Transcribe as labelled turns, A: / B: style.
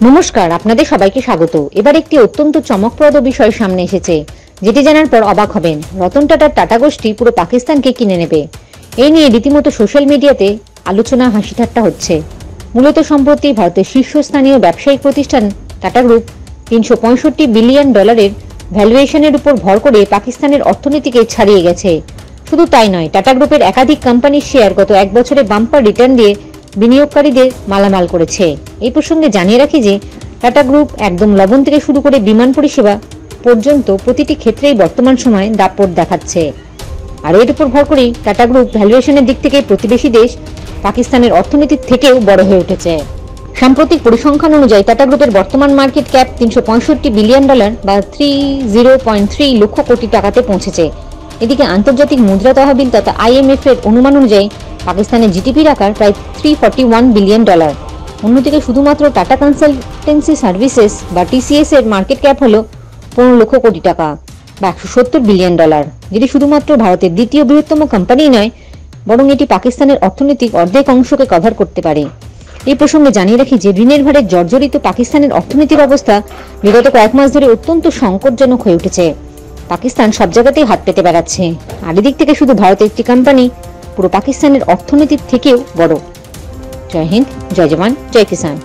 A: নমস্কার, আপনাদের সবাইকে স্বাগত। এবার একটি অত্যন্ত চমকপ্রদ বিষয় সামনে এসেছে, যেটি জানার পর অবাক হবেন। রতন টাটার টাটা গোষ্ঠী পুরো পাকিস্তানকে কিনে নেবে। এই নিয়ে রীতিমতো সোশ্যাল মিডিয়াতে আলোচনা, হাসি ঠাট্টা হচ্ছে। মূলত সম্প্রতি ভারতের শীর্ষস্থানীয় ব্যবসায়িক প্রতিষ্ঠান টাটা গ্রুপ $365 বিলিয়ন ভ্যালুয়েশনের উপর ভর করে পাকিস্তানের অর্থনীতিকে ছাড়িয়ে গেছে। শুধু তাই নয়, টাটা গ্রুপের একাধিক কোম্পানির শেয়ার গত এক বছরে বাম্পার রিটার্ন দিয়ে বিনিয়োগকারীদের মালামাল করেছে। এই প্রসঙ্গে জানিয়ে রাখি যে টাটা গ্রুপ একদম লবণ থেকে শুরু করে বিমান পরিষেবা পর্যন্ত প্রতিটি ক্ষেত্রেই বর্তমান সময়ে দাপট দেখাচ্ছে। আর এর উপর ভর করেই টাটা গ্রুপ ভ্যালুয়েশনের দিক থেকে প্রতিবেশী দেশ পাকিস্তানের অর্থনীতির থেকেও বড় হয়ে উঠেছে। সাম্প্রতিক পরিসংখ্যান অনুযায়ী টাটা গ্রুপের বর্তমান মার্কেট ক্যাপ $365 বিলিয়ন বা 30.3 লক্ষ কোটি টাকাতে পৌঁছেছে। এদিকে আন্তর্জাতিক মুদ্রা তহবিল তথা IMF এর অনুমান অনুযায়ী পাকিস্তানের জিডিপির আকার প্রায় $341 বিলিয়ন। অন্যদিকে শুধুমাত্র টাটা কনসালটেন্সি সার্ভিসেস বা TCS এর মার্কেট ক্যাপ হলো 15 লক্ষ কোটি টাকা বা $170 বিলিয়ন, যেটি শুধুমাত্র ভারতের দ্বিতীয় বৃহত্তম কোম্পানি নয়, বরং এটি পাকিস্তানের অর্থনৈতিক অর্ধেক অংশকে কভার করতে পারে। এই প্রসঙ্গে জানিয়ে রাখি যে ঋণের ভারে জর্জরিত পাকিস্তানের অর্থনীতির অবস্থা বিগত কয়েক মাস ধরে অত্যন্ত সংকটজনক হয়ে উঠেছে। পাকিস্তান সব জায়গাতেই হাত পেতে বেড়াচ্ছে। আর এদিক থেকে শুধু ভারতের একটি কোম্পানি পুরো পাকিস্তানের অর্থনীতির থেকেও বড়। জয় হিন্দ, জয় জওয়ান, জয় কিষান।